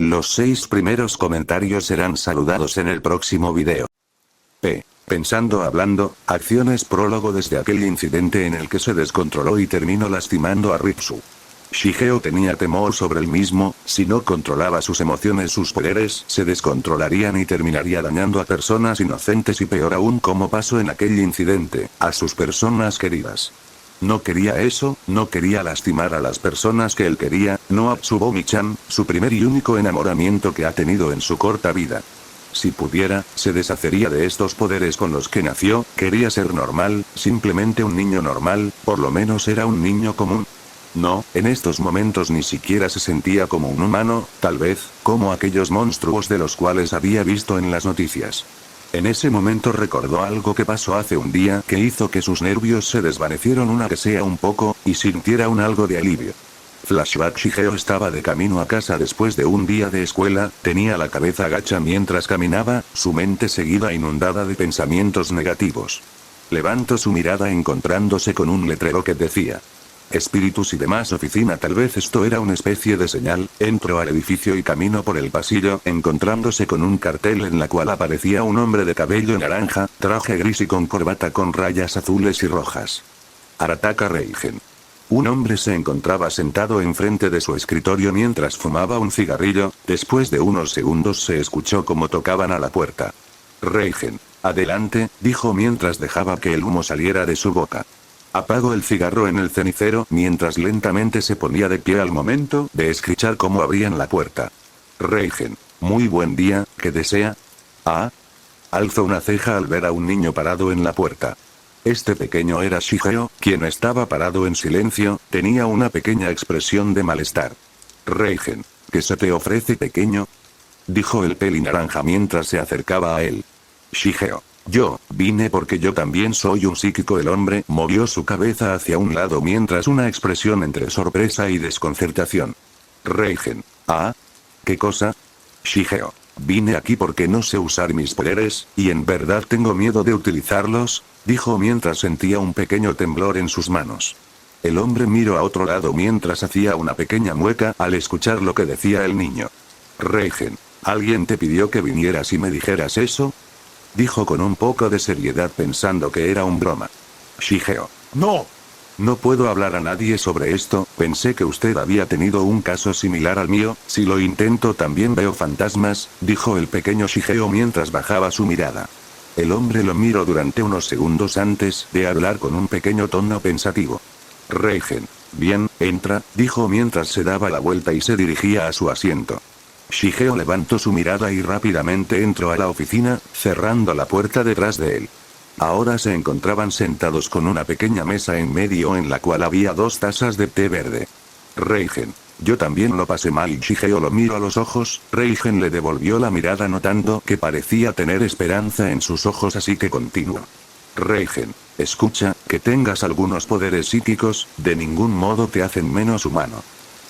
Los 6 primeros comentarios serán saludados en el próximo video. Pensando hablando, acciones prólogo desde aquel incidente en el que se descontroló y terminó lastimando a Ritsu. Shigeo tenía temor sobre el mismo, si no controlaba sus emociones sus poderes se descontrolarían y terminaría dañando a personas inocentes y peor aún como pasó en aquel incidente, a sus personas queridas. No quería eso, no quería lastimar a las personas que él quería, no a Tsubomi-chan, su primer y único enamoramiento que ha tenido en su corta vida. Si pudiera, se deshacería de estos poderes con los que nació, quería ser normal, simplemente un niño normal, por lo menos era un niño común. No, en estos momentos ni siquiera se sentía como un humano, tal vez, como aquellos monstruos de los cuales había visto en las noticias. En ese momento recordó algo que pasó hace un día que hizo que sus nervios se desvanecieron una que sea un poco, y sintiera un algo de alivio. Flashback. Shigeo estaba de camino a casa después de un día de escuela, tenía la cabeza agacha mientras caminaba, su mente seguida inundada de pensamientos negativos. Levantó su mirada encontrándose con un letrero que decía: espíritus y demás oficina. Tal vez esto era una especie de señal. Entró al edificio y caminó por el pasillo, encontrándose con un cartel en la cual aparecía un hombre de cabello naranja, traje gris y con corbata con rayas azules y rojas. Arataka Reigen. Un hombre se encontraba sentado enfrente de su escritorio mientras fumaba un cigarrillo. Después de unos segundos se escuchó cómo tocaban a la puerta. Reigen, adelante, dijo mientras dejaba que el humo saliera de su boca. Apagó el cigarro en el cenicero mientras lentamente se ponía de pie al momento de escuchar cómo abrían la puerta. Reigen, muy buen día, ¿qué desea? Ah. Alzó una ceja al ver a un niño parado en la puerta. Este pequeño era Shigeo, quien estaba parado en silencio, tenía una pequeña expresión de malestar. Reigen, ¿qué se te ofrece pequeño? Dijo el peli naranja mientras se acercaba a él. Shigeo. Yo, vine porque yo también soy un psíquico. El hombre movió su cabeza hacia un lado mientras una expresión entre sorpresa y desconcertación. Reigen. ¿Ah? ¿Qué cosa? Shigeo. Vine aquí porque no sé usar mis poderes, y en verdad tengo miedo de utilizarlos, dijo mientras sentía un pequeño temblor en sus manos. El hombre miró a otro lado mientras hacía una pequeña mueca al escuchar lo que decía el niño. Reigen, ¿alguien te pidió que vinieras y me dijeras eso? Dijo con un poco de seriedad pensando que era un broma. Shigeo. No. No puedo hablar a nadie sobre esto, pensé que usted había tenido un caso similar al mío, si lo intento también veo fantasmas, dijo el pequeño Shigeo mientras bajaba su mirada. El hombre lo miró durante unos segundos antes de hablar con un pequeño tono pensativo. Reigen. Bien, entra, dijo mientras se daba la vuelta y se dirigía a su asiento. Shigeo levantó su mirada y rápidamente entró a la oficina, cerrando la puerta detrás de él. Ahora se encontraban sentados con una pequeña mesa en medio en la cual había 2 tazas de té verde. Reigen. Yo también lo pasé mal. Shigeo lo miró a los ojos, Reigen le devolvió la mirada notando que parecía tener esperanza en sus ojos así que continuó. Reigen. Escucha, que tengas algunos poderes psíquicos, de ningún modo te hacen menos humano.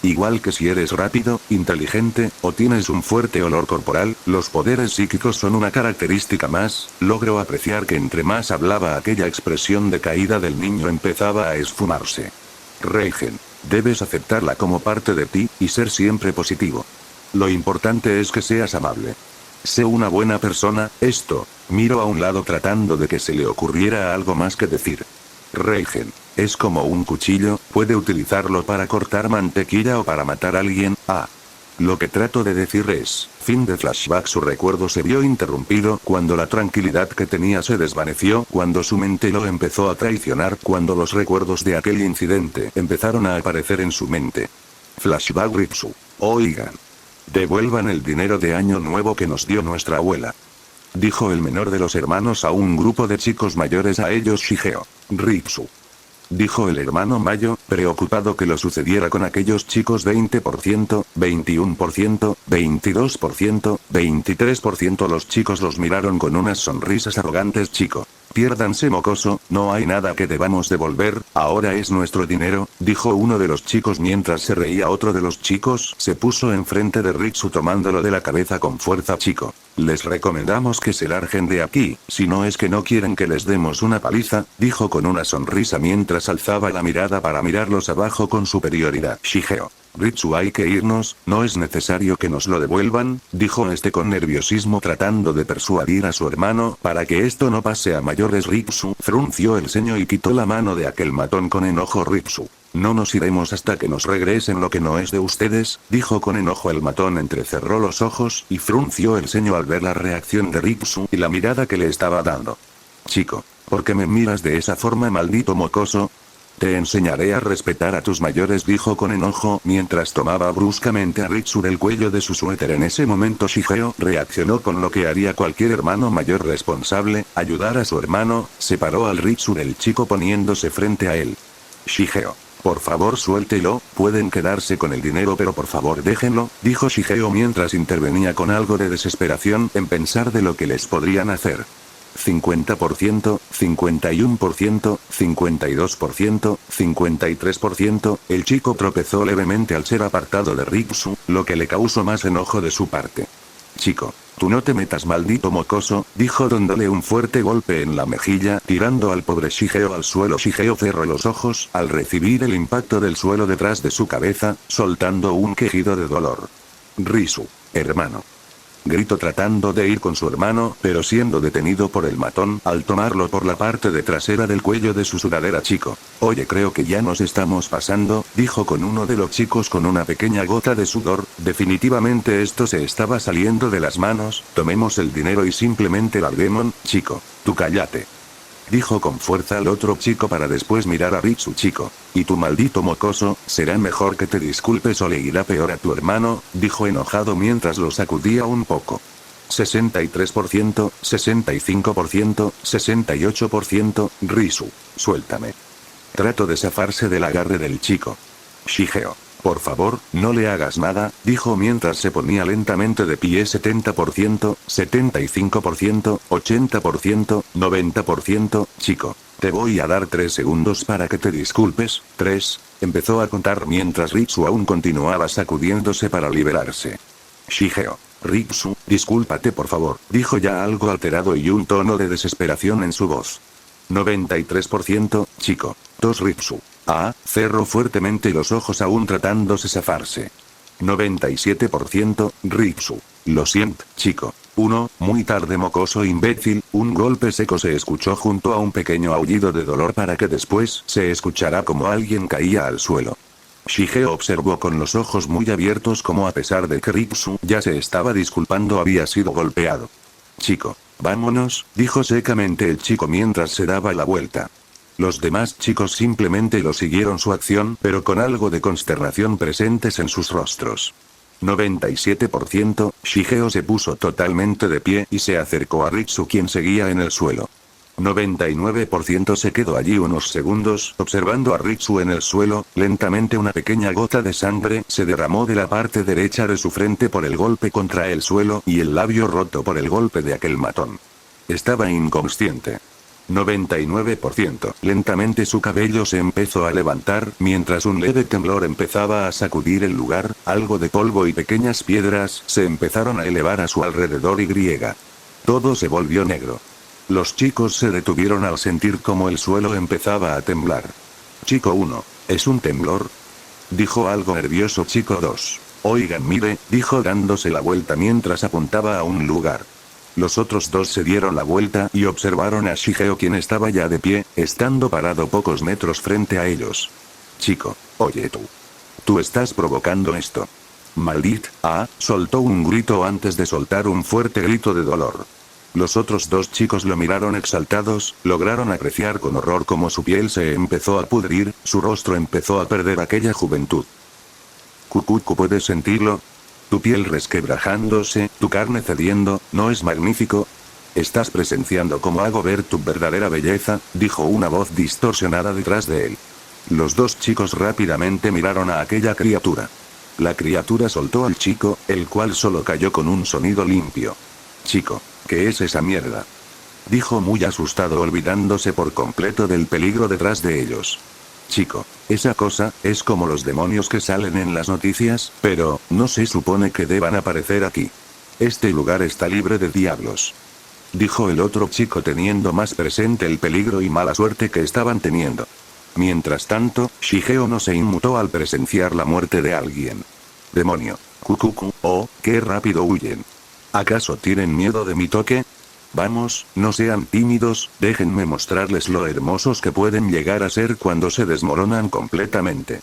Igual que si eres rápido, inteligente, o tienes un fuerte olor corporal, los poderes psíquicos son una característica más. Logró apreciar que entre más hablaba aquella expresión de caída del niño empezaba a esfumarse. Reigen, debes aceptarla como parte de ti, y ser siempre positivo. Lo importante es que seas amable. Sé una buena persona. Esto, miró a un lado tratando de que se le ocurriera algo más que decir. Reigen, es como un cuchillo, puede utilizarlo para cortar mantequilla o para matar a alguien. Ah. Lo que trato de decir es, fin de flashback. Su recuerdo se vio interrumpido cuando la tranquilidad que tenía se desvaneció, cuando su mente lo empezó a traicionar, cuando los recuerdos de aquel incidente empezaron a aparecer en su mente. Flashback. Ritsu. Oigan. Devuelvan el dinero de año nuevo que nos dio nuestra abuela. Dijo el menor de los hermanos a un grupo de chicos mayores, a ellos Shigeo. Ritsu. Dijo el hermano Mayo, preocupado que lo sucediera con aquellos chicos. 20%, 21%, 22%, 23%. Los chicos los miraron con unas sonrisas arrogantes. Chico. Piérdanse mocoso, no hay nada que debamos devolver, ahora es nuestro dinero, dijo uno de los chicos mientras se reía. Otro de los chicos se puso enfrente de Ritsu tomándolo de la cabeza con fuerza. Chico, les recomendamos que se larguen de aquí, si no es que no quieren que les demos una paliza, dijo con una sonrisa mientras alzaba la mirada para mirarlos abajo con superioridad. Shigeo. Ritsu, hay que irnos, no es necesario que nos lo devuelvan, dijo este con nerviosismo tratando de persuadir a su hermano para que esto no pase a mayores. Ritsu frunció el ceño y quitó la mano de aquel matón con enojo. Ritsu. No nos iremos hasta que nos regresen lo que no es de ustedes, dijo con enojo el matón. Entrecerró los ojos y frunció el ceño al ver la reacción de Ritsu y la mirada que le estaba dando. Chico, ¿por qué me miras de esa forma, maldito mocoso? Te enseñaré a respetar a tus mayores, dijo con enojo mientras tomaba bruscamente a Ritsu del cuello de su suéter. En ese momento Shigeo reaccionó con lo que haría cualquier hermano mayor responsable, ayudar a su hermano. Separó al Ritsu del chico poniéndose frente a él. Shigeo. Por favor suéltelo, pueden quedarse con el dinero pero por favor déjenlo, dijo Shigeo mientras intervenía con algo de desesperación en pensar de lo que les podrían hacer. 50%, 51%, 52%, 53%, el chico tropezó levemente al ser apartado de Ritsu, lo que le causó más enojo de su parte. Chico, tú no te metas, maldito mocoso, dijo dándole un fuerte golpe en la mejilla, tirando al pobre Shigeo al suelo. Shigeo cerró los ojos al recibir el impacto del suelo detrás de su cabeza, soltando un quejido de dolor. Ritsu, hermano. Gritó tratando de ir con su hermano, pero siendo detenido por el matón al tomarlo por la parte de trasera del cuello de su sudadera. Chico, oye, creo que ya nos estamos pasando, dijo con uno de los chicos con una pequeña gota de sudor, definitivamente esto se estaba saliendo de las manos, tomemos el dinero y simplemente larguemos. Chico, tú cállate. Dijo con fuerza al otro chico para después mirar a Ritsu. Chico, y tu maldito mocoso, será mejor que te disculpes o le irá peor a tu hermano, dijo enojado mientras lo sacudía un poco. 63%, 65%, 68%, Ritsu, suéltame. Trató de zafarse del agarre del chico. Shigeo. Por favor, no le hagas nada, dijo mientras se ponía lentamente de pie. 70%, 75%, 80%, 90%, chico. Te voy a dar 3 segundos para que te disculpes. 3, empezó a contar mientras Ritsu aún continuaba sacudiéndose para liberarse. Shigeo. Ritsu, discúlpate por favor, dijo ya algo alterado y un tono de desesperación en su voz. 93%, chico. 2 Ritsu. Cerró fuertemente los ojos aún tratándose zafarse. 97%, Ritsu. Lo siento, chico. 1, muy tarde, mocoso imbécil. Un golpe seco se escuchó junto a un pequeño aullido de dolor para que después se escuchara como alguien caía al suelo. Shigeo observó con los ojos muy abiertos como a pesar de que Ritsu ya se estaba disculpando había sido golpeado. Chico, vámonos, dijo secamente el chico mientras se daba la vuelta. Los demás chicos simplemente lo siguieron su acción, pero con algo de consternación presentes en sus rostros. 97%, Shigeo se puso totalmente de pie y se acercó a Ritsu quien seguía en el suelo. 99% se quedó allí unos segundos observando a Ritsu en el suelo. Lentamente una pequeña gota de sangre se derramó de la parte derecha de su frente por el golpe contra el suelo y el labio roto por el golpe de aquel matón. Estaba inconsciente. 99%. Lentamente su cabello se empezó a levantar mientras un leve temblor empezaba a sacudir el lugar, algo de polvo y pequeñas piedras se empezaron a elevar a su alrededor y todo se volvió negro. Los chicos se detuvieron al sentir como el suelo empezaba a temblar. Chico 1, ¿es un temblor? Dijo algo nervioso chico 2. Oigan, mire, dijo dándose la vuelta mientras apuntaba a un lugar. Los otros dos se dieron la vuelta y observaron a Shigeo quien estaba ya de pie, estando parado pocos metros frente a ellos. Chico, oye tú. Tú estás provocando esto. Maldita, soltó un grito antes de soltar un fuerte grito de dolor. Los otros dos chicos lo miraron exaltados, lograron apreciar con horror cómo su piel se empezó a pudrir, su rostro empezó a perder aquella juventud. Kukuku, ¿puedes sentirlo? Tu piel resquebrajándose, tu carne cediendo, ¿no es magnífico? Estás presenciando cómo hago ver tu verdadera belleza, dijo una voz distorsionada detrás de él. Los dos chicos rápidamente miraron a aquella criatura. La criatura soltó al chico, el cual solo cayó con un sonido limpio. Chico, ¿qué es esa mierda? dijo muy asustado olvidándose por completo del peligro detrás de ellos. Chico, esa cosa, es como los demonios que salen en las noticias, pero, no se supone que deban aparecer aquí. Este lugar está libre de diablos. Dijo el otro chico teniendo más presente el peligro y mala suerte que estaban teniendo. Mientras tanto, Shigeo no se inmutó al presenciar la muerte de alguien. Demonio. Kukuku, oh, qué rápido huyen. ¿Acaso tienen miedo de mi toque? Vamos, no sean tímidos, déjenme mostrarles lo hermosos que pueden llegar a ser cuando se desmoronan completamente.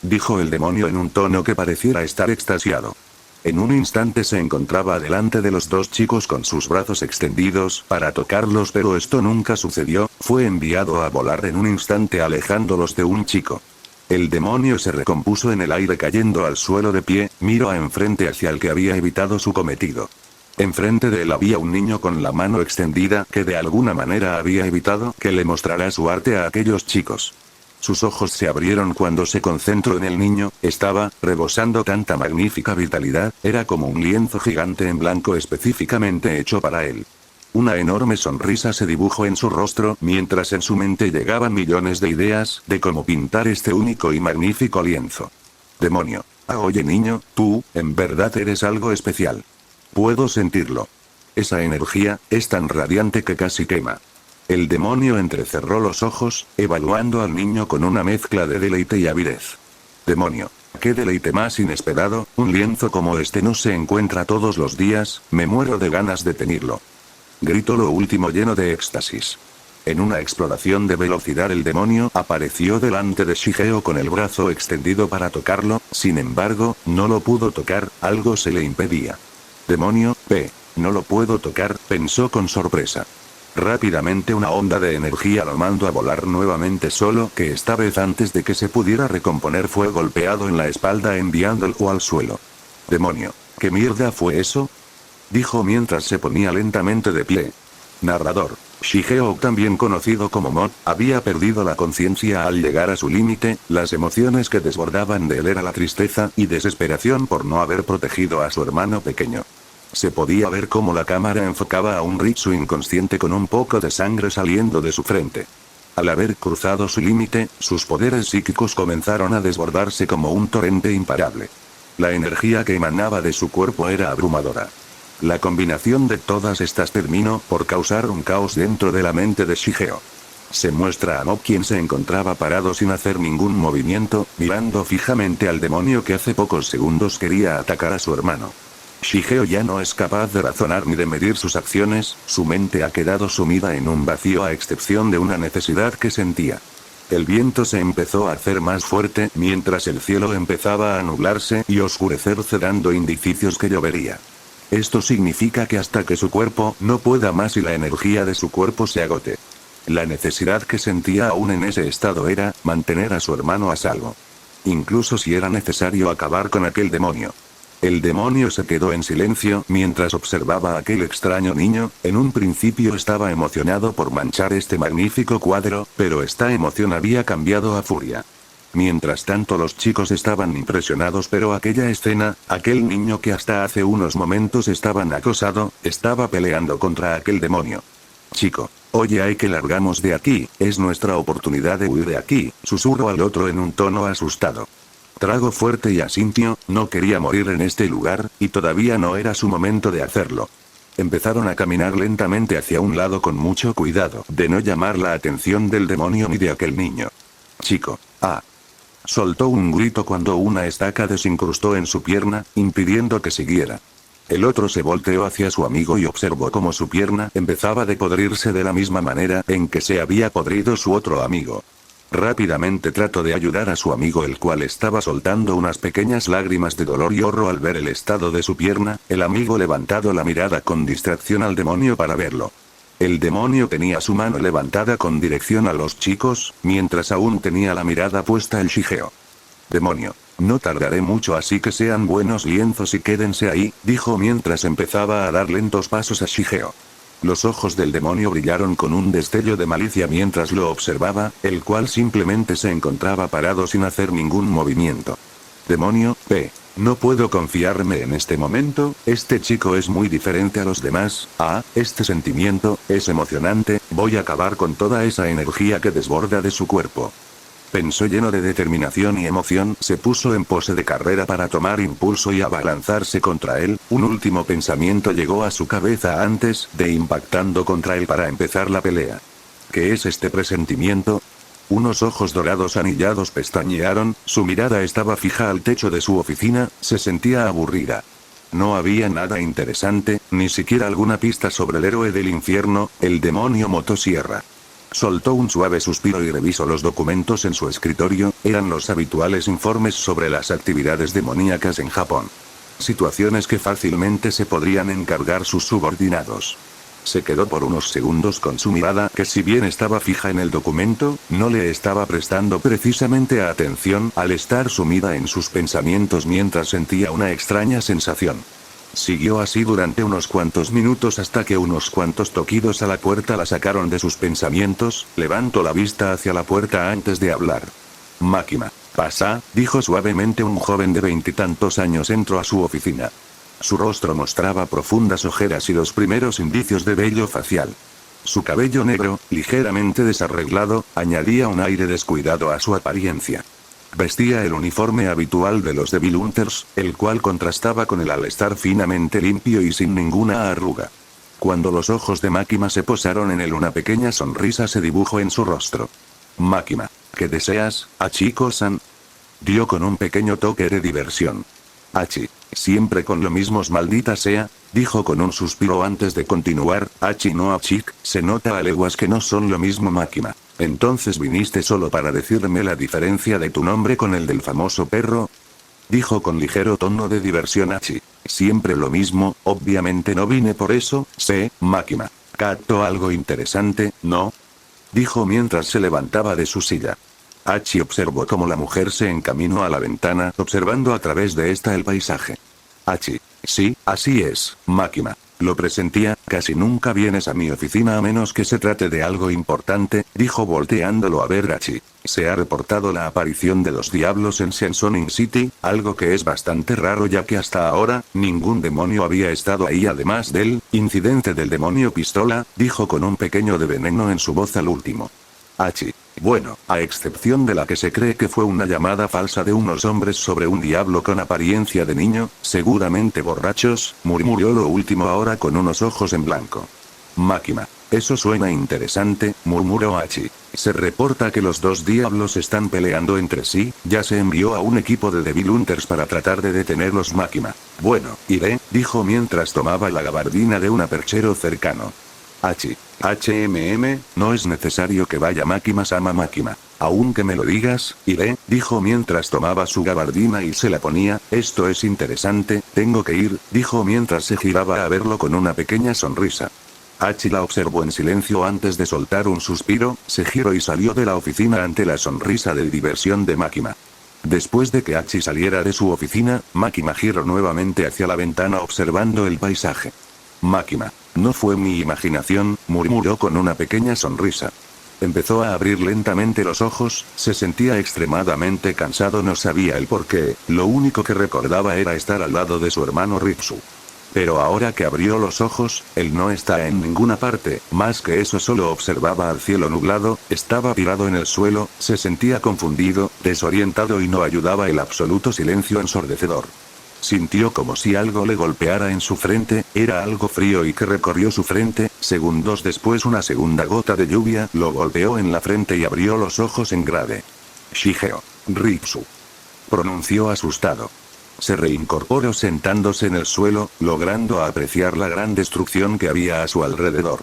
Dijo el demonio en un tono que pareciera estar extasiado. En un instante se encontraba delante de los dos chicos con sus brazos extendidos para tocarlos, pero esto nunca sucedió, fue enviado a volar en un instante alejándolos de un chico. El demonio se recompuso en el aire cayendo al suelo de pie, miró a enfrente hacia el que había evitado su cometido. Enfrente de él había un niño con la mano extendida que de alguna manera había evitado que le mostrara su arte a aquellos chicos. Sus ojos se abrieron cuando se concentró en el niño, estaba rebosando tanta magnífica vitalidad, era como un lienzo gigante en blanco específicamente hecho para él. Una enorme sonrisa se dibujó en su rostro mientras en su mente llegaban millones de ideas de cómo pintar este único y magnífico lienzo. Demonio. Oye niño, tú, en verdad eres algo especial. Puedo sentirlo. Esa energía, es tan radiante que casi quema. El demonio entrecerró los ojos, evaluando al niño con una mezcla de deleite y avidez. Demonio. Qué deleite más inesperado, un lienzo como este no se encuentra todos los días, me muero de ganas de tenerlo. Gritó lo último lleno de éxtasis. En una exploración de velocidad el demonio apareció delante de Shigeo con el brazo extendido para tocarlo, sin embargo, no lo pudo tocar, algo se le impedía. Demonio, no lo puedo tocar, pensó con sorpresa. Rápidamente una onda de energía lo mandó a volar nuevamente, solo que esta vez antes de que se pudiera recomponer fue golpeado en la espalda enviándolo al suelo. Demonio, ¿qué mierda fue eso? Dijo mientras se ponía lentamente de pie. Narrador. Shigeo, también conocido como Mod, había perdido la conciencia al llegar a su límite, las emociones que desbordaban de él era la tristeza y desesperación por no haber protegido a su hermano pequeño. Se podía ver cómo la cámara enfocaba a un Ritsu inconsciente con un poco de sangre saliendo de su frente. Al haber cruzado su límite, sus poderes psíquicos comenzaron a desbordarse como un torrente imparable. La energía que emanaba de su cuerpo era abrumadora. La combinación de todas estas terminó por causar un caos dentro de la mente de Shigeo. Se muestra a Mob, quien se encontraba parado sin hacer ningún movimiento, mirando fijamente al demonio que hace pocos segundos quería atacar a su hermano. Shigeo ya no es capaz de razonar ni de medir sus acciones, su mente ha quedado sumida en un vacío a excepción de una necesidad que sentía. El viento se empezó a hacer más fuerte mientras el cielo empezaba a nublarse y oscurecerse dando indicios que llovería. Esto significa que hasta que su cuerpo no pueda más y la energía de su cuerpo se agote. La necesidad que sentía aún en ese estado era mantener a su hermano a salvo. Incluso si era necesario acabar con aquel demonio. El demonio se quedó en silencio mientras observaba a aquel extraño niño, en un principio estaba emocionado por manchar este magnífico cuadro, pero esta emoción había cambiado a furia. Mientras tanto los chicos estaban impresionados, pero aquella escena, aquel niño que hasta hace unos momentos estaban acosado, estaba peleando contra aquel demonio. Chico, oye, hay que largamos de aquí, es nuestra oportunidad de huir de aquí, susurró al otro en un tono asustado. Tragó fuerte y asintió, no quería morir en este lugar, y todavía no era su momento de hacerlo. Empezaron a caminar lentamente hacia un lado con mucho cuidado de no llamar la atención del demonio ni de aquel niño. Chico, soltó un grito cuando una estaca desincrustó en su pierna, impidiendo que siguiera. El otro se volteó hacia su amigo y observó cómo su pierna empezaba a podrirse de la misma manera en que se había podrido su otro amigo. Rápidamente trató de ayudar a su amigo, el cual estaba soltando unas pequeñas lágrimas de dolor y horror al ver el estado de su pierna, el amigo levantado la mirada con distracción al demonio para verlo. El demonio tenía su mano levantada con dirección a los chicos, mientras aún tenía la mirada puesta en Shigeo. Demonio, no tardaré mucho, así que sean buenos lienzos y quédense ahí, dijo mientras empezaba a dar lentos pasos a Shigeo. Los ojos del demonio brillaron con un destello de malicia mientras lo observaba, el cual simplemente se encontraba parado sin hacer ningún movimiento. Demonio, No puedo confiarme en este momento, este chico es muy diferente a los demás, este sentimiento, es emocionante, voy a acabar con toda esa energía que desborda de su cuerpo. Pensó lleno de determinación y emoción, se puso en pose de carrera para tomar impulso y abalanzarse contra él, un último pensamiento llegó a su cabeza antes de impactando contra él para empezar la pelea. ¿Qué es este presentimiento? Unos ojos dorados anillados pestañearon, su mirada estaba fija al techo de su oficina, se sentía aburrida. No había nada interesante, ni siquiera alguna pista sobre el héroe del infierno, el demonio motosierra. Soltó un suave suspiro y revisó los documentos en su escritorio, eran los habituales informes sobre las actividades demoníacas en Japón. Situaciones que fácilmente se podrían encargar sus subordinados. Se quedó por unos segundos con su mirada que si bien estaba fija en el documento, no le estaba prestando precisamente atención al estar sumida en sus pensamientos mientras sentía una extraña sensación. Siguió así durante unos cuantos minutos hasta que unos cuantos toquidos a la puerta la sacaron de sus pensamientos, levantó la vista hacia la puerta antes de hablar. Máquina. Pasa, dijo suavemente un joven de 20 y tantos años entró a su oficina. Su rostro mostraba profundas ojeras y los primeros indicios de vello facial. Su cabello negro, ligeramente desarreglado, añadía un aire descuidado a su apariencia. Vestía el uniforme habitual de los Devil Hunters, el cual contrastaba con el al estar finamente limpio y sin ninguna arruga. Cuando los ojos de Máquina se posaron en él, una pequeña sonrisa se dibujó en su rostro. Máquina, ¿qué deseas, Hachiko-san? Dio con un pequeño toque de diversión. Hachi, siempre con lo mismos maldita sea, dijo con un suspiro antes de continuar, Hachi no Hachik, se nota a leguas que no son lo mismo Máquina. Entonces viniste solo para decirme la diferencia de tu nombre con el del famoso perro. Dijo con ligero tono de diversión Hachi. Siempre lo mismo, obviamente no vine por eso, Máquina. ¿Captó algo interesante, no? Dijo mientras se levantaba de su silla. Hachi observó cómo la mujer se encaminó a la ventana, observando a través de esta el paisaje. Hachi. Sí, así es, Máquina. Lo presentía, casi nunca vienes a mi oficina a menos que se trate de algo importante, dijo volteándolo a ver Hachi. Se ha reportado la aparición de los diablos en Sensonin City, algo que es bastante raro ya que hasta ahora, ningún demonio había estado ahí además del incidente del demonio pistola, dijo con un pequeño de veneno en su voz al último. Hachi. Bueno, a excepción de la que se cree que fue una llamada falsa de unos hombres sobre un diablo con apariencia de niño, seguramente borrachos, murmuró lo último ahora con unos ojos en blanco. Máquina. Eso suena interesante, murmuró Hachi. Se reporta que los dos diablos están peleando entre sí, ya se envió a un equipo de Devil Hunters para tratar de detenerlos Máquina. Bueno, iré, dijo mientras tomaba la gabardina de un perchero cercano. Hachi. No es necesario que vaya Máquina-sama Máquina. Aunque me lo digas, iré, dijo mientras tomaba su gabardina y se la ponía, esto es interesante, tengo que ir, dijo mientras se giraba a verlo con una pequeña sonrisa. Hachi la observó en silencio antes de soltar un suspiro, se giró y salió de la oficina ante la sonrisa de diversión de Máquina. Después de que Hachi saliera de su oficina, Máquina giró nuevamente hacia la ventana observando el paisaje. Máquina. No fue mi imaginación, murmuró con una pequeña sonrisa. Empezó a abrir lentamente los ojos, se sentía extremadamente cansado, no sabía el por qué, lo único que recordaba era estar al lado de su hermano Ritsu. Pero ahora que abrió los ojos, él no está en ninguna parte, más que eso solo observaba al cielo nublado, estaba tirado en el suelo, se sentía confundido, desorientado y no ayudaba el absoluto silencio ensordecedor. Sintió como si algo le golpeara en su frente, era algo frío y que recorrió su frente, segundos después una segunda gota de lluvia lo golpeó en la frente y abrió los ojos en grave. Shigeo. Ritsu. Pronunció asustado. Se reincorporó sentándose en el suelo, logrando apreciar la gran destrucción que había a su alrededor.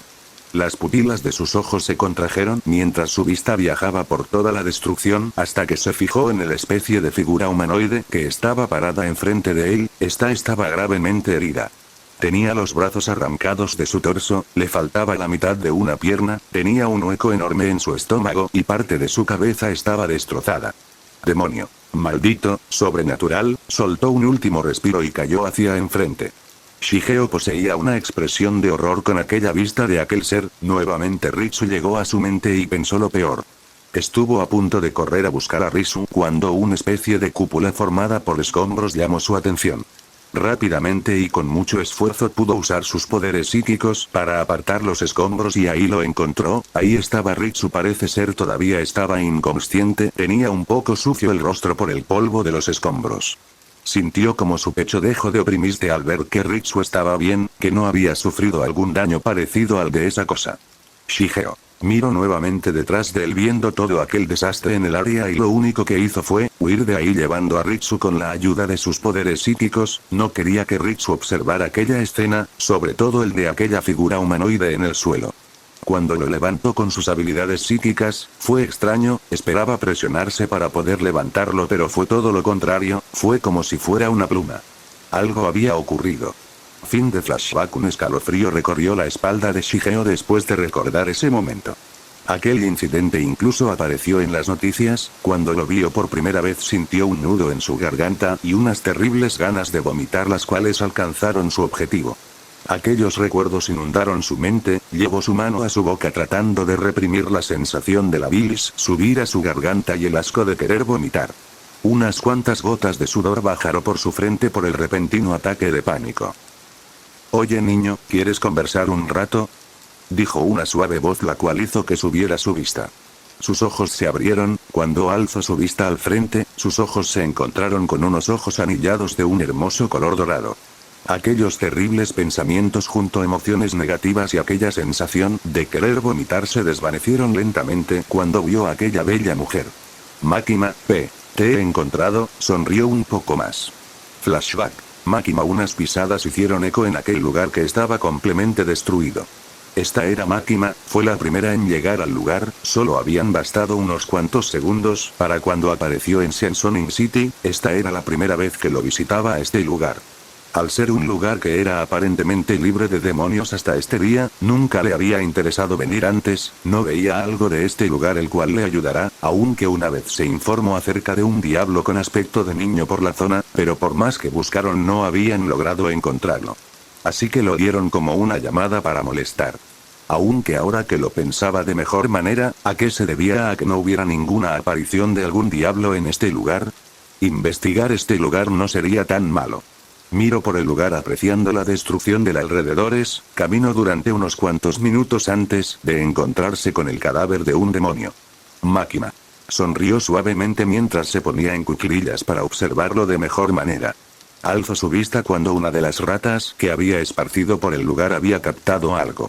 Las pupilas de sus ojos se contrajeron mientras su vista viajaba por toda la destrucción hasta que se fijó en la especie de figura humanoide que estaba parada enfrente de él, estaba gravemente herida. Tenía los brazos arrancados de su torso, le faltaba la mitad de una pierna, tenía un hueco enorme en su estómago y parte de su cabeza estaba destrozada. Demonio. Maldito, sobrenatural, soltó un último respiro y cayó hacia enfrente. Shigeo poseía una expresión de horror con aquella vista de aquel ser, nuevamente Ritsu llegó a su mente y pensó lo peor. Estuvo a punto de correr a buscar a Risu cuando una especie de cúpula formada por escombros llamó su atención. Rápidamente y con mucho esfuerzo pudo usar sus poderes psíquicos para apartar los escombros y ahí lo encontró. Ahí estaba Risu, parece ser todavía estaba inconsciente, tenía un poco sucio el rostro por el polvo de los escombros. Sintió como su pecho dejó de oprimirse al ver que Risu estaba bien, que no había sufrido algún daño parecido al de esa cosa. Shigeo miró nuevamente detrás de él viendo todo aquel desastre en el área y lo único que hizo fue huir de ahí llevando a Ritsu con la ayuda de sus poderes psíquicos. No quería que Ritsu observara aquella escena, sobre todo el de aquella figura humanoide en el suelo. Cuando lo levantó con sus habilidades psíquicas, fue extraño, esperaba presionarse para poder levantarlo pero fue todo lo contrario, fue como si fuera una pluma. Algo había ocurrido. Fin de flashback. Un escalofrío recorrió la espalda de Shigeo después de recordar ese momento. Aquel incidente incluso apareció en las noticias. Cuando lo vio por primera vez sintió un nudo en su garganta y unas terribles ganas de vomitar, las cuales alcanzaron su objetivo. Aquellos recuerdos inundaron su mente, llevó su mano a su boca tratando de reprimir la sensación de la bilis subir a su garganta y el asco de querer vomitar. Unas cuantas gotas de sudor bajaron por su frente por el repentino ataque de pánico. «Oye niño, ¿quieres conversar un rato?», dijo una suave voz la cual hizo que subiera su vista. Sus ojos se abrieron, cuando alzó su vista al frente, sus ojos se encontraron con unos ojos anillados de un hermoso color dorado. Aquellos terribles pensamientos junto a emociones negativas y aquella sensación de querer vomitar se desvanecieron lentamente cuando vio a aquella bella mujer. «Makima, te he encontrado», sonrió un poco más. Flashback. Makima. Unas pisadas hicieron eco en aquel lugar que estaba completamente destruido. Esta era Makima, fue la primera en llegar al lugar, solo habían bastado unos cuantos segundos para cuando apareció en Sensonin City. Esta era la primera vez que lo visitaba a este lugar. Al ser un lugar que era aparentemente libre de demonios hasta este día, nunca le había interesado venir antes, no veía algo de este lugar el cual le ayudará, aunque una vez se informó acerca de un diablo con aspecto de niño por la zona, pero por más que buscaron no habían logrado encontrarlo. Así que lo dieron como una llamada para molestar. Aunque ahora que lo pensaba de mejor manera, ¿a qué se debía a que no hubiera ninguna aparición de algún diablo en este lugar? Investigar este lugar no sería tan malo. Miró por el lugar apreciando la destrucción de los alrededores, caminó durante unos cuantos minutos antes de encontrarse con el cadáver de un demonio. Makima sonrió suavemente mientras se ponía en cuclillas para observarlo de mejor manera. Alzó su vista cuando una de las ratas que había esparcido por el lugar había captado algo.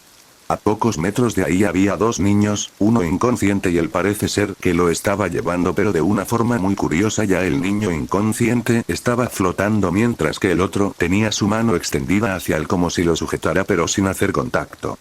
A pocos metros de ahí había dos niños, uno inconsciente y él parece ser que lo estaba llevando pero de una forma muy curiosa. Ya el niño inconsciente estaba flotando mientras que el otro tenía su mano extendida hacia él como si lo sujetara pero sin hacer contacto.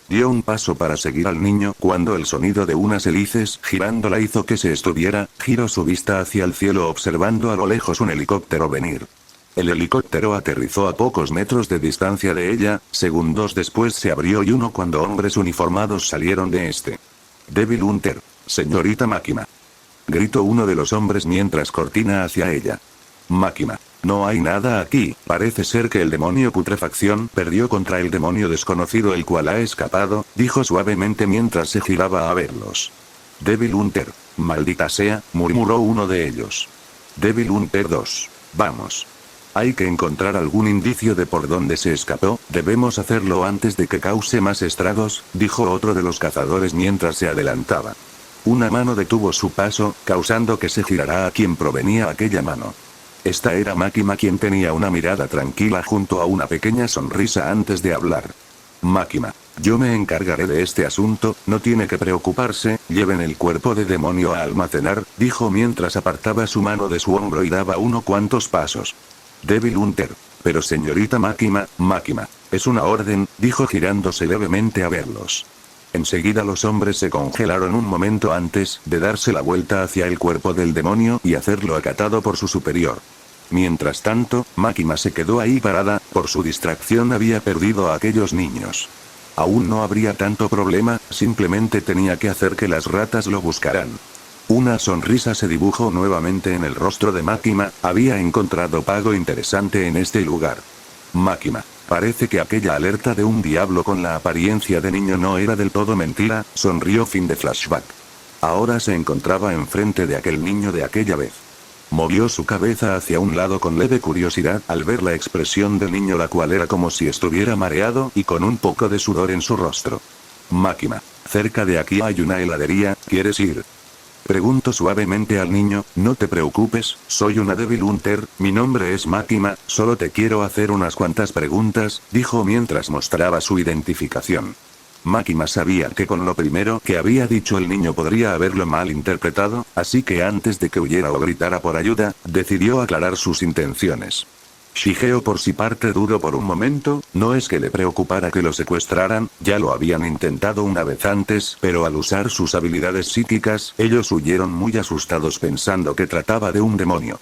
Dio un paso para seguir al niño cuando el sonido de unas hélices girándola hizo que se estuviera, giró su vista hacia el cielo observando a lo lejos un helicóptero venir. El helicóptero aterrizó a pocos metros de distancia de ella, segundos después se abrió y cuando hombres uniformados salieron de este. «Devil Hunter, señorita Makima», gritó uno de los hombres mientras cortina hacia ella. «Makima, no hay nada aquí, parece ser que el demonio putrefacción perdió contra el demonio desconocido el cual ha escapado», dijo suavemente mientras se giraba a verlos. «Devil Hunter, maldita sea», murmuró uno de ellos. «Devil Hunter 2, vamos. Hay que encontrar algún indicio de por dónde se escapó, debemos hacerlo antes de que cause más estragos», dijo otro de los cazadores mientras se adelantaba. Una mano detuvo su paso, causando que se girara a quien provenía aquella mano. Esta era Makima, quien tenía una mirada tranquila junto a una pequeña sonrisa antes de hablar. «Makima, yo me encargaré de este asunto, no tiene que preocuparse, lleven el cuerpo de demonio a almacenar», dijo mientras apartaba su mano de su hombro y daba unos cuantos pasos. «Devil Hunter, pero señorita Makima, es una orden», dijo girándose levemente a verlos. Enseguida los hombres se congelaron un momento antes de darse la vuelta hacia el cuerpo del demonio y hacerlo acatado por su superior. Mientras tanto, Makima se quedó ahí parada, por su distracción había perdido a aquellos niños. Aún no habría tanto problema, simplemente tenía que hacer que las ratas lo buscaran. Una sonrisa se dibujó nuevamente en el rostro de Makima, había encontrado pago interesante en este lugar. «Makima, parece que aquella alerta de un diablo con la apariencia de niño no era del todo mentira», sonrió. Fin de flashback. Ahora se encontraba enfrente de aquel niño de aquella vez. Movió su cabeza hacia un lado con leve curiosidad al ver la expresión del niño, la cual era como si estuviera mareado y con un poco de sudor en su rostro. Máquina, cerca de aquí hay una heladería, ¿quieres ir? Preguntó suavemente al niño. No te preocupes, soy una Devil Hunter, mi nombre es Máquina, solo te quiero hacer unas cuantas preguntas, dijo mientras mostraba su identificación. Máquina sabía que con lo primero que había dicho el niño podría haberlo malinterpretado, así que antes de que huyera o gritara por ayuda, decidió aclarar sus intenciones. Shigeo por su parte dudó por un momento, no es que le preocupara que lo secuestraran, ya lo habían intentado una vez antes, pero al usar sus habilidades psíquicas, ellos huyeron muy asustados pensando que trataba de un demonio.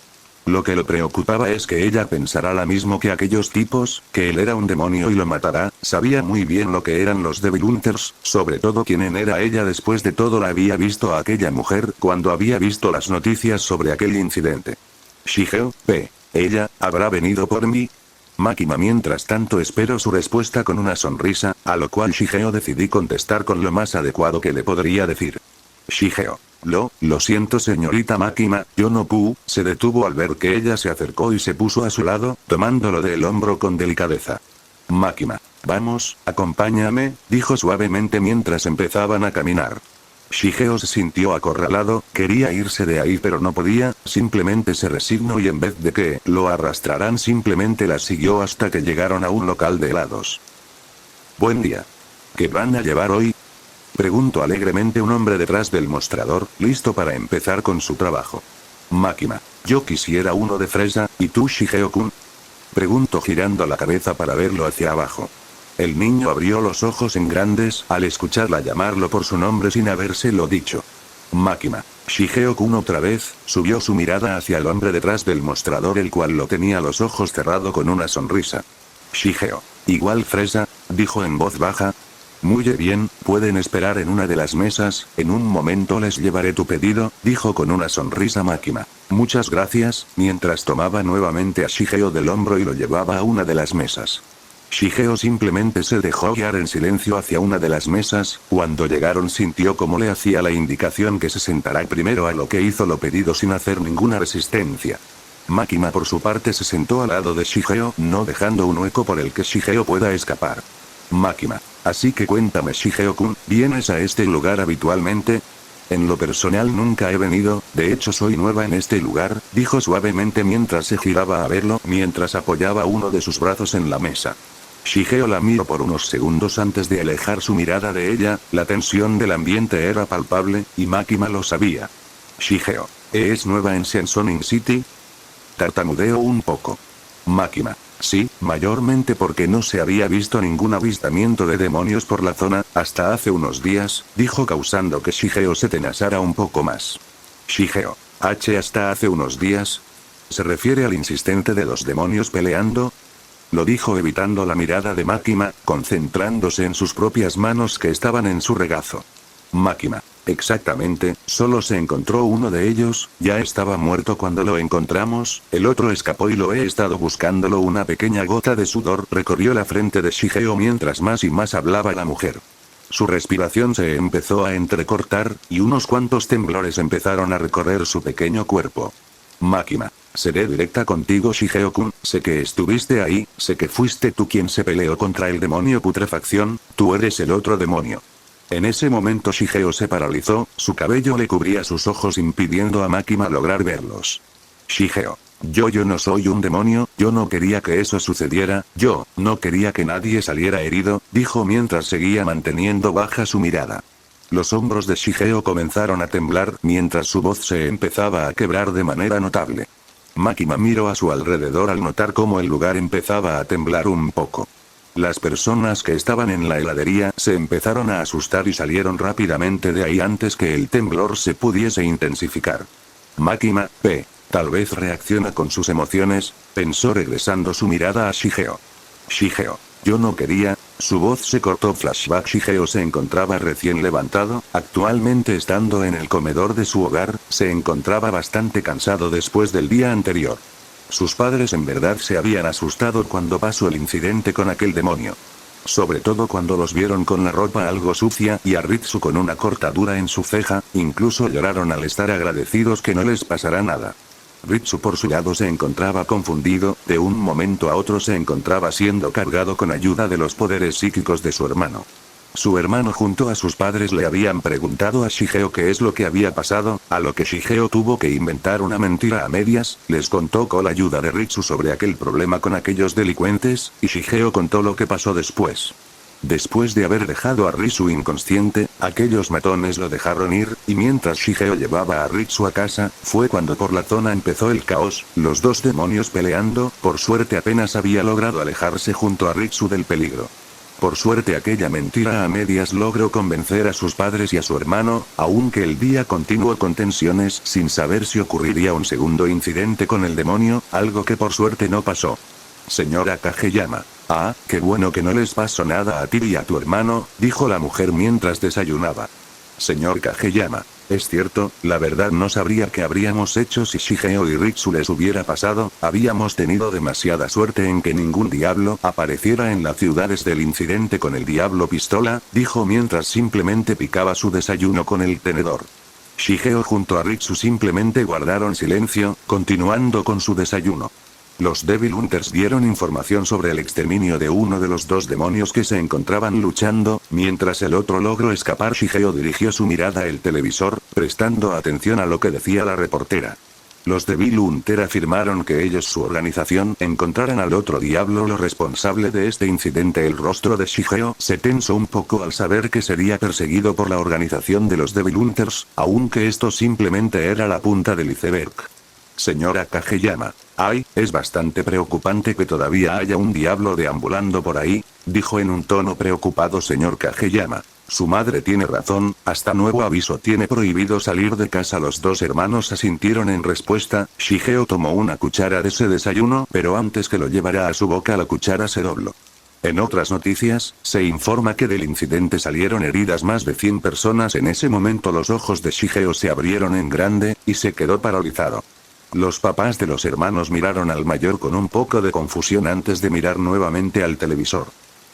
Lo que lo preocupaba es que ella pensará lo mismo que aquellos tipos, que él era un demonio y lo matará. Sabía muy bien lo que eran los Devil Hunters, sobre todo quién era ella. Después de todo la había visto a aquella mujer cuando había visto las noticias sobre aquel incidente. Shigeo, ¿ella habrá venido por mí? Máquina mientras tanto esperó su respuesta con una sonrisa, a lo cual Shigeo decidí contestar con lo más adecuado que le podría decir. Shigeo. Lo siento señorita Máquina, yo no se detuvo al ver que ella se acercó y se puso a su lado, tomándolo del hombro con delicadeza. Máquina. Vamos, acompáñame, dijo suavemente mientras empezaban a caminar. Shigeo se sintió acorralado, quería irse de ahí pero no podía, simplemente se resignó y en vez de que lo arrastraran simplemente la siguió hasta que llegaron a un local de helados. Buen día. ¿Qué van a llevar hoy? Preguntó alegremente un hombre detrás del mostrador, listo para empezar con su trabajo. Máquina. Yo quisiera uno de fresa, ¿y tú Shigeo-kun? Preguntó girando la cabeza para verlo hacia abajo. El niño abrió los ojos en grandes al escucharla llamarlo por su nombre sin habérselo dicho. Máquina. Shigeo-kun otra vez, subió su mirada hacia el hombre detrás del mostrador, el cual lo tenía los ojos cerrado con una sonrisa. Shigeo. ¿Igual fresa? Dijo en voz baja. Muy bien, pueden esperar en una de las mesas, en un momento les llevaré tu pedido, dijo con una sonrisa Máquina. Muchas gracias, mientras tomaba nuevamente a Shigeo del hombro y lo llevaba a una de las mesas. Shigeo simplemente se dejó guiar en silencio hacia una de las mesas. Cuando llegaron sintió como le hacía la indicación que se sentara primero, a lo que hizo lo pedido sin hacer ninguna resistencia. Máquina por su parte se sentó al lado de Shigeo, no dejando un hueco por el que Shigeo pueda escapar. Máquina. Así que cuéntame Shigeo-kun, ¿vienes a este lugar habitualmente? En lo personal nunca he venido, de hecho soy nueva en este lugar, dijo suavemente mientras se giraba a verlo, mientras apoyaba uno de sus brazos en la mesa. Shigeo la miró por unos segundos antes de alejar su mirada de ella, la tensión del ambiente era palpable, y Máquina lo sabía. Shigeo. ¿Es nueva en Sensonin City? Tartamudeó un poco. Máquina. Sí, mayormente porque no se había visto ningún avistamiento de demonios por la zona, hasta hace unos días, dijo causando que Shigeo se tenasara un poco más. Shigeo. ¿Hasta hace unos días? ¿Se refiere al insistente de los demonios peleando? Lo dijo evitando la mirada de Máquina, concentrándose en sus propias manos que estaban en su regazo. Máquina. Exactamente, solo se encontró uno de ellos, ya estaba muerto cuando lo encontramos, el otro escapó y lo he estado buscándolo. Una pequeña gota de sudor recorrió la frente de Shigeo mientras más y más hablaba la mujer. Su respiración se empezó a entrecortar, y unos cuantos temblores empezaron a recorrer su pequeño cuerpo. Máquina. Seré directa contigo Shigeo-kun, sé que estuviste ahí, sé que fuiste tú quien se peleó contra el demonio putrefacción, tú eres el otro demonio. En ese momento Shigeo se paralizó, su cabello le cubría sus ojos impidiendo a Máquina lograr verlos. Shigeo. Yo no soy un demonio, yo no quería que eso sucediera, yo no quería que nadie saliera herido, dijo mientras seguía manteniendo baja su mirada. Los hombros de Shigeo comenzaron a temblar mientras su voz se empezaba a quebrar de manera notable. Máquina miró a su alrededor al notar cómo el lugar empezaba a temblar un poco. Las personas que estaban en la heladería se empezaron a asustar y salieron rápidamente de ahí antes que el temblor se pudiese intensificar. Máquina, tal vez reacciona con sus emociones, pensó regresando su mirada a Shigeo. Shigeo. Yo no quería, su voz se cortó. Flashback. Shigeo se encontraba recién levantado, actualmente estando en el comedor de su hogar, se encontraba bastante cansado después del día anterior. Sus padres en verdad se habían asustado cuando pasó el incidente con aquel demonio. sobre todo cuando los vieron con la ropa algo sucia y a Ritsu con una cortadura en su ceja, incluso lloraron al estar agradecidos que no les pasará nada. Ritsu por su lado se encontraba confundido, de un momento a otro se encontraba siendo cargado con ayuda de los poderes psíquicos de su hermano. Su hermano junto a sus padres le habían preguntado a Shigeo qué es lo que había pasado, a lo que Shigeo tuvo que inventar una mentira a medias, les contó con la ayuda de Ritsu sobre aquel problema con aquellos delincuentes, y Shigeo contó lo que pasó después. Después de haber dejado a Ritsu inconsciente, aquellos matones lo dejaron ir, y mientras Shigeo llevaba a Ritsu a casa, fue cuando por la zona empezó el caos, los dos demonios peleando, por suerte apenas había logrado alejarse junto a Ritsu del peligro. Por suerte aquella mentira a medias logró convencer a sus padres y a su hermano, aunque el día continuó con tensiones sin saber si ocurriría un segundo incidente con el demonio, algo que por suerte no pasó. Señora Kageyama. Ah, qué bueno que no les pasó nada a ti y a tu hermano, dijo la mujer mientras desayunaba. Señor Kageyama. Es cierto, la verdad no sabría qué habríamos hecho si Shigeo y Ritsu les hubiera pasado, habíamos tenido demasiada suerte en que ningún diablo apareciera en la ciudad desde el incidente con el diablo pistola, dijo mientras simplemente picaba su desayuno con el tenedor. Shigeo junto a Ritsu simplemente guardaron silencio, continuando con su desayuno. Los Devil Hunters dieron información sobre el exterminio de uno de los dos demonios que se encontraban luchando, mientras el otro logró escapar. Shigeo dirigió su mirada al televisor, prestando atención a lo que decía la reportera. Los Devil Hunter afirmaron que ellos su organización encontraran al otro diablo lo responsable de este incidente. El rostro de Shigeo se tensó un poco al saber que sería perseguido por la organización de los Devil Hunters, aunque esto simplemente era la punta del iceberg. Señora Kageyama. Ay, es bastante preocupante que todavía haya un diablo deambulando por ahí, dijo en un tono preocupado señor Kageyama. Su madre tiene razón, hasta nuevo aviso tiene prohibido salir de casa. Los dos hermanos asintieron en respuesta. Shigeo tomó una cuchara de ese desayuno, pero antes que lo llevara a su boca la cuchara se dobló. En otras noticias, se informa que del incidente salieron heridas más de 100 personas. En ese momento los ojos de Shigeo se abrieron en grande, y se quedó paralizado. Los papás de los hermanos miraron al mayor con un poco de confusión antes de mirar nuevamente al televisor.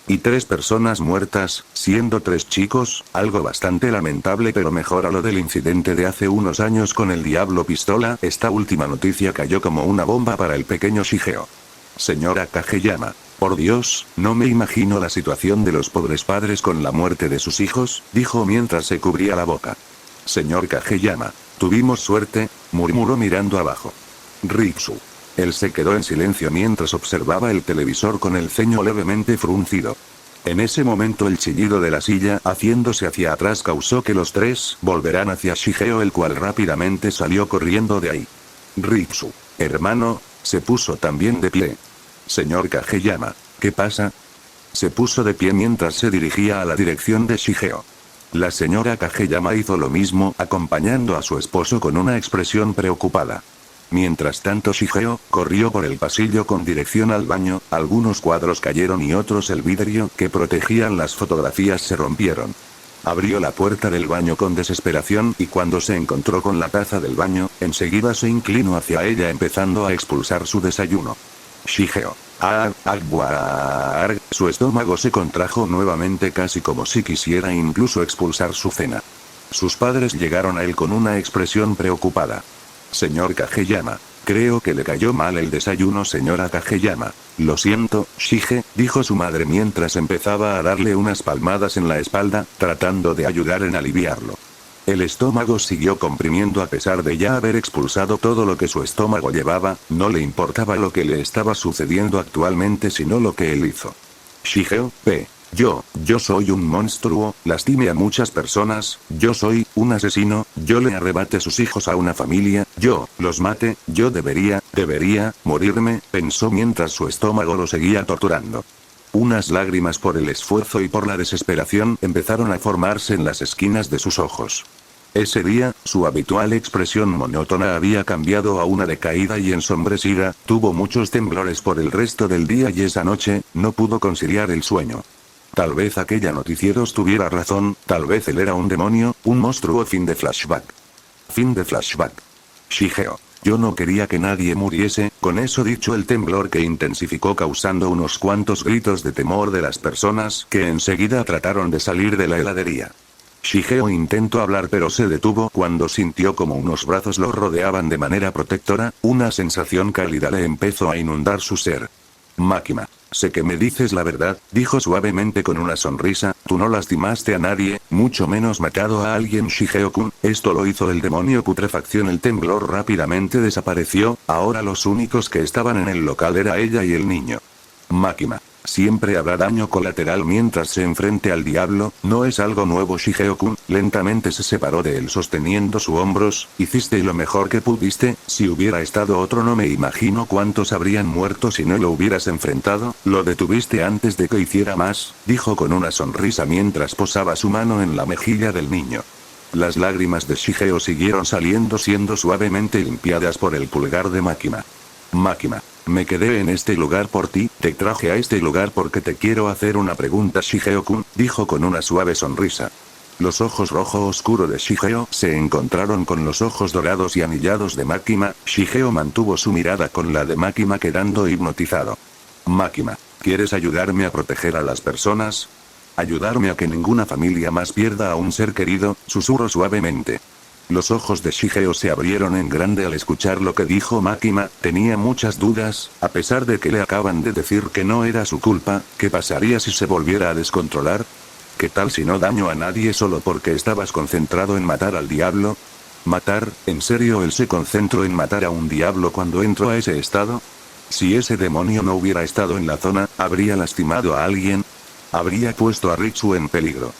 Y 3 personas muertas, siendo 3 chicos, algo bastante lamentable pero mejor a lo del incidente de hace unos años con el diablo pistola. Esta última noticia cayó como una bomba para el pequeño Shigeo. Señora Kageyama. Por Dios, no me imagino la situación de los pobres padres con la muerte de sus hijos, dijo mientras se cubría la boca. Señor Kageyama. Tuvimos suerte, murmuró mirando abajo. Ritsu. Él se quedó en silencio mientras observaba el televisor con el ceño levemente fruncido. En ese momento el chillido de la silla haciéndose hacia atrás causó que los 3 volverán hacia Shigeo, el cual rápidamente salió corriendo de ahí. Ritsu. Hermano, se puso también de pie. Señor Kageyama, ¿qué pasa? Se puso de pie mientras se dirigía a la dirección de Shigeo. La señora Kageyama hizo lo mismo, acompañando a su esposo con una expresión preocupada. Mientras tanto Shigeo corrió por el pasillo con dirección al baño, algunos cuadros cayeron y otros el vidrio que protegían las fotografías se rompieron. Abrió la puerta del baño con desesperación y cuando se encontró con la taza del baño, enseguida se inclinó hacia ella empezando a expulsar su desayuno. Shigeo. Su estómago se contrajo nuevamente casi como si quisiera incluso expulsar su cena. Sus padres llegaron a él con una expresión preocupada. Señor Kageyama. Creo que le cayó mal el desayuno. Señora Kageyama. Lo siento, Shige, dijo su madre mientras empezaba a darle unas palmadas en la espalda, tratando de ayudar en aliviarlo. El estómago siguió comprimiendo a pesar de ya haber expulsado todo lo que su estómago llevaba, no le importaba lo que le estaba sucediendo actualmente sino lo que él hizo. Shigeo, yo soy un monstruo, lastimé a muchas personas, yo soy un asesino, yo le arrebaté sus hijos a una familia, yo los maté, yo debería morirme, pensó mientras su estómago lo seguía torturando. Unas lágrimas por el esfuerzo y por la desesperación empezaron a formarse en las esquinas de sus ojos. Ese día, su habitual expresión monótona había cambiado a una decaída y ensombrecida, tuvo muchos temblores por el resto del día y esa noche, no pudo conciliar el sueño. Tal vez aquella noticieros tuviera razón, tal vez él era un demonio, un monstruo. Fin de flashback. Shigeo. Yo no quería que nadie muriese, con eso dicho el temblor que intensificó causando unos cuantos gritos de temor de las personas que enseguida trataron de salir de la heladería. Shigeo intentó hablar pero se detuvo cuando sintió como unos brazos lo rodeaban de manera protectora, una sensación cálida le empezó a inundar su ser. Makima, sé que me dices la verdad, dijo suavemente con una sonrisa, tú no lastimaste a nadie, mucho menos matado a alguien Shigeo-kun, esto lo hizo el demonio putrefacción. El temblor rápidamente desapareció, ahora los únicos que estaban en el local era ella y el niño. Makima, siempre habrá daño colateral mientras se enfrente al diablo, no es algo nuevo. Shigeo-kun lentamente se separó de él sosteniendo sus hombros, hiciste lo mejor que pudiste, si hubiera estado otro no me imagino cuántos habrían muerto si no lo hubieras enfrentado, lo detuviste antes de que hiciera más, dijo con una sonrisa mientras posaba su mano en la mejilla del niño. Las lágrimas de Shigeo siguieron saliendo siendo suavemente limpiadas por el pulgar de Makima. Makima, me quedé en este lugar por ti, te traje a este lugar porque te quiero hacer una pregunta Shigeo-kun, dijo con una suave sonrisa. Los ojos rojo oscuro de Shigeo se encontraron con los ojos dorados y anillados de Makima, Shigeo mantuvo su mirada con la de Makima quedando hipnotizado. Makima, ¿quieres ayudarme a proteger a las personas? ¿Ayudarme a que ninguna familia más pierda a un ser querido? Susurró suavemente. Los ojos de Shigeo se abrieron en grande al escuchar lo que dijo Makima, tenía muchas dudas, a pesar de que le acaban de decir que no era su culpa, ¿qué pasaría si se volviera a descontrolar? ¿Qué tal si no daño a nadie solo porque estabas concentrado en matar al diablo? ¿Matar? ¿En serio él se concentró en matar a un diablo cuando entró a ese estado? Si ese demonio no hubiera estado en la zona, ¿habría lastimado a alguien? ¿Habría puesto a Ritsu en peligro?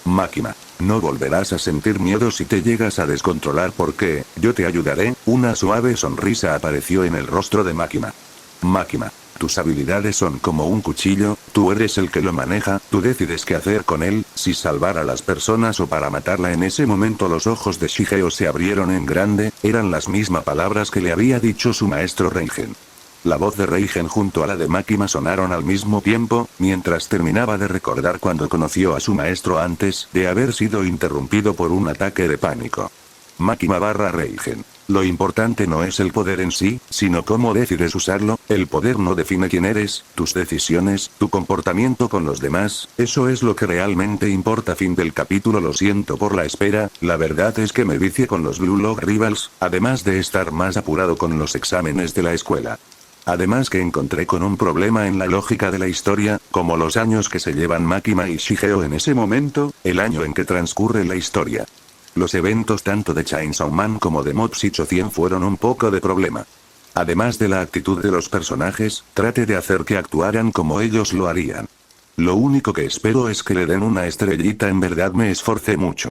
Makima, no volverás a sentir miedo si te llegas a descontrolar porque, yo te ayudaré, una suave sonrisa apareció en el rostro de Makima. Makima, tus habilidades son como un cuchillo, tú eres el que lo maneja, tú decides qué hacer con él, si salvar a las personas o para matarla. En ese momento los ojos de Shigeo se abrieron en grande, eran las mismas palabras que le había dicho su maestro Reigen. La voz de Reigen junto a la de Makima sonaron al mismo tiempo, mientras terminaba de recordar cuando conoció a su maestro antes de haber sido interrumpido por un ataque de pánico. Makima / Reigen. Lo importante no es el poder en sí, sino cómo decides usarlo, el poder no define quién eres, tus decisiones, tu comportamiento con los demás, eso es lo que realmente importa. Fin del capítulo. Lo siento por la espera, la verdad es que me vicié con los Blue Lock Rivals, además de estar más apurado con los exámenes de la escuela. Además que encontré con un problema en la lógica de la historia, como los años que se llevan Makima y Shigeo en ese momento, el año en que transcurre la historia. Los eventos tanto de Chainsaw Man como de Mob Psycho 100 fueron un poco de problema. Además de la actitud de los personajes, trate de hacer que actuaran como ellos lo harían. Lo único que espero es que le den una estrellita, en verdad me esforcé mucho.